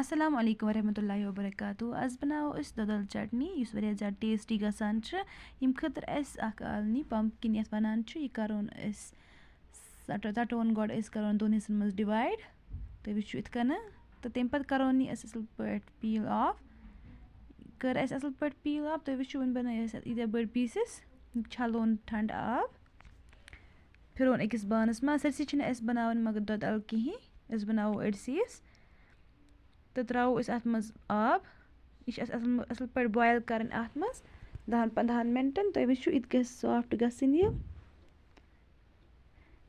Assalamu alaikum warahmatullahi wabarakatuh. Az बनाओ أسۍ دۄدٕ ال چٹنی یُس واریاہ زیادٕ ٹیسٹی گژھان چھِ. ییٚمہِ خٲطرٕ اَسہِ اکھ عالنی پمپکِن یَتھ وَنان چھِ یہِ کَرون أسۍ ژَٹون گۄڈٕ أسۍ کَرون دۄن حِصَن منٛز ڈِوایڈ. تُہۍ وٕچھِو یِتھ کَنۍ تہٕ تمہِ پَتہٕ کَرون یہِ أسۍ اَصٕل پٲٹھۍ پیٖل آف. کٔر اَسہِ اَصٕل پٲٹھۍ پیٖل آف تُہۍ وٕچھِو وۄنۍ بَنٲے اَسہِ ییٖتیٛاہ بٔڑۍ پیٖسِز. چھَلون ٹھنٛڈٕ آب پھِرون أکِس بانَس منٛز. سٲرسٕے چھِنہٕ اَسہِ بَناوٕنۍ مگر دۄدٕ اَلہٕ کِہیٖنۍ. أسۍ بَناوو أڑسیٖس تہٕ ترٛاوو أسۍ اَتھ منٛز آب. یہِ چھِ اَسہِ اَصٕل پٲٹھۍ بویِل کَرٕنۍ اَتھ منٛز 10-15 مِنٹَن. تُہۍ وٕچھِو یہِ تہِ گژھِ سافٹ گژھٕنۍ یہِ.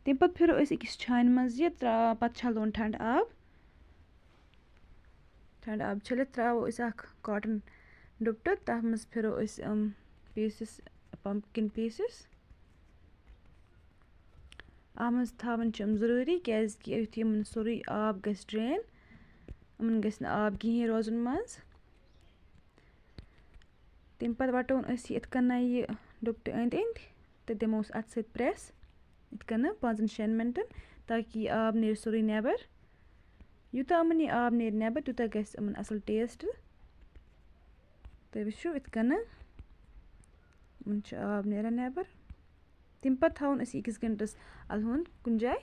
تمہِ پَتہٕ پھِرو أسۍ أکِس چھانہِ منٛز یہِ پَتہٕ چھَلون ٹھنٛڈٕ آب. ٹھنٛڈٕ آب چھٔلِتھ ترٛاوو أسۍ اَکھ کاٹَن ڈُپٹہٕ تَتھ منٛز پھِرو أسۍ پیٖسِس پَمپکِن پیٖسِس. اَتھ منٛز تھاوٕنۍ چھِ یِم ضٔروٗری کیٛازِکہِ یُتھ یِمَن سورُے آب گژھِ ڈرٛین یِمَن گژھِ نہٕ آب کِہیٖنۍ روزُن منٛز. تمہِ پَتہٕ وَٹون أسۍ یہِ یِتھ کَنۍ یہِ ڈُپٹہٕ أنٛدۍ أنٛدۍ تہٕ دِموس اَتھٕ سۭتۍ پرٛٮ۪س یِتھ کَنۍ 5-6 مِنٹَن تاکہِ یہِ آب نیرِ سورُے نٮ۪بَر. یوٗتاہ یِمَن یہِ آب نیرِ نٮ۪بَر تیوٗتاہ گژھِ یِمَن اَصٕل ٹیسٹ. تُہۍ وٕچھِو یِتھ کَنۍ یِمَن چھُ آب نیران نٮ۪بَر. تمہِ پَتہٕ تھاوون أسۍ یہِ 1 گھنٛٹَس اَلوُنٛد کُنہِ جایہِ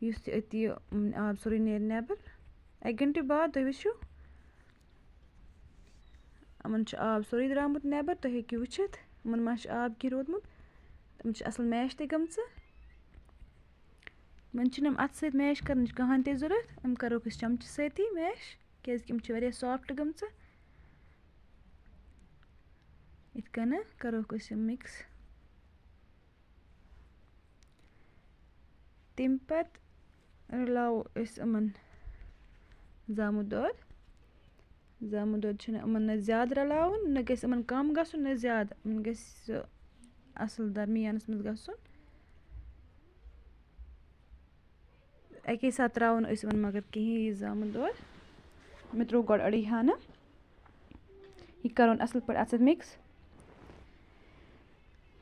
یُس تہِ أتی یہِ آب سورُے نیرِ نٮ۪بَر. 1 گھنٹہٕ بعد تُہۍ وٕچھِو یِمَن چھُ آب سورُے درٛامُت نٮ۪بَر. تُہۍ ہیٚکِو وٕچھِتھ یِمَن ما چھُ آب کینٛہہ روٗدمُت. یِم چھِ اَصٕل میش تہِ گٔمژٕ. وۄنۍ چھِنہٕ یِم اَتھٕ سۭتۍ میش کَرنٕچ کٕہۭنۍ تہِ ضوٚرَتھ. یِم کَروکھ أسۍ چَمچہٕ سۭتی میش کیٛازِکہِ یِم چھِ واریاہ سافٹ گٔمژٕ. یِتھ کَنۍ کَروکھ أسۍ یِم مِکٕس. تمہِ پَتہٕ رَلاوو أسۍ یِمَن زامُت دۄد. زامُت دۄد چھُنہٕ یِمَن نہ زیادٕ رَلاوُن نہ گژھِ یِمَن کَم گژھُن نہ زیادٕ. یِمَن گژھِ سُہ اَصٕل درمیانَس منٛز گژھُن. اَکے ساتہٕ ترٛاوو نہٕ أسۍ یِمَن مگر کِہیٖنۍ یہِ زامُت دۄد. مےٚ ترٛوو گۄڈٕ أڑٕے ہانہٕ. یہِ کَرون اَصٕل پٲٹھۍ اَتھ سۭتۍ مِکٕس.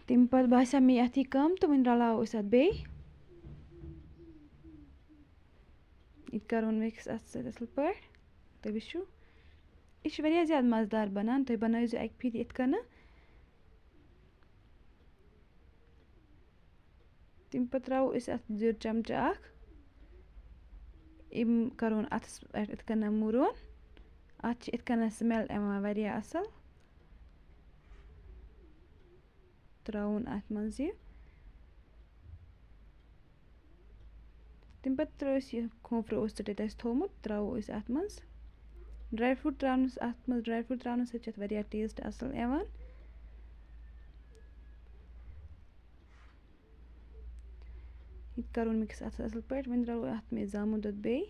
تمہِ پَتہٕ باسیٛو مےٚ اَتھ یی کَم تہٕ وۄنۍ رَلاوو أسۍ اَتھ بیٚیہِ. یہِ تہِ کَرون مِکٕس اَتھ سۭتۍ اَصٕل پٲٹھۍ. تُہۍ وٕچھِو یہِ چھِ واریاہ زیادٕ مَزٕدار بَنان. تُہۍ بَنٲیزیو اَکہِ پھِرِ یِتھ کَنۍ. تمہِ پَتہٕ ترٛاوو أسۍ اَتھ زیُر چَمچہٕ اَکھ. یِم کَرون اَتھَس پٮ۪ٹھ یِتھ کَنۍ مُرون. اَتھ چھِ یِتھ کَنۍ سٕمٮ۪ل یِوان واریاہ اَصٕل. ترٛاوُن اَتھ منٛز یہِ. تمہِ پَتہٕ ترٛٲو أسۍ یہِ کھوٗپرٕ اوس ژٔٹِتھ اَسہِ تھوٚمُت ترٛاوو أسۍ اَتھ منٛز. ڈرٛاے فرٛوٗٹ ترٛاونَس اَتھ منٛز ڈرٛاے فرٛوٗٹ ترٛاونہٕ سۭتۍ چھِ اَتھ واریاہ ٹیسٹ اَصٕل یِوان. یہِ تہِ کَرون مِکٕس اَتھ اَصٕل پٲٹھۍ. وۄنۍ ترٛاوو اَتھ منٛز زامُت دۄد بیٚیہِ.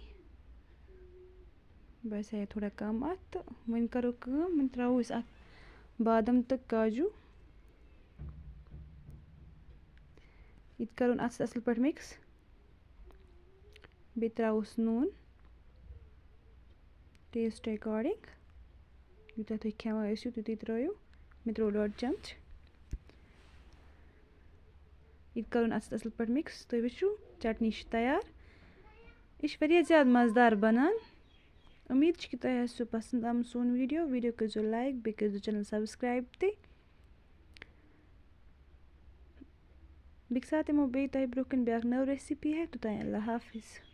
باسے تھوڑا کَم اَتھ تہٕ وۄنۍ کَرو کٲم وۄنۍ ترٛاوو أسۍ اَتھ بادام تہٕ کاجوٗ. یہِ تہِ کَرون اَتھ سۭتۍ اَصٕل پٲٹھۍ مِکٕس. بیٚیہِ ترٛاووس نوٗن ٹیسٹ اٮ۪کاڈِنٛگ. یوٗتاہ تُہۍ کھٮ۪وان ٲسِو تیُتُے ترٛٲیِو. مےٚ ترٛوو 1.5 چَمچہٕ. یہِ تہِ کَرون اَتھ سۭتۍ اَصٕل پٲٹھۍ مِکٕس. تُہۍ وٕچھِو چٹنی چھِ تیار. یہِ چھِ واریاہ زیادٕ مَزٕدار بَنان. اُمید چھِ کہِ تۄہہِ آسیو پَسنٛد آمُت سون ویٖڈیو کٔرۍزیو لایک بیٚیہِ کٔرۍزیو چَنَل سَبسکرایب تہِ. بیٚکہِ ساتہٕ یِمو بیٚیہِ تۄہہِ برٛونٛہہ کَنہِ بیٛاکھ نٔو ریسِپی ہٮ۪تھ توٚتام اللہ حافِظ.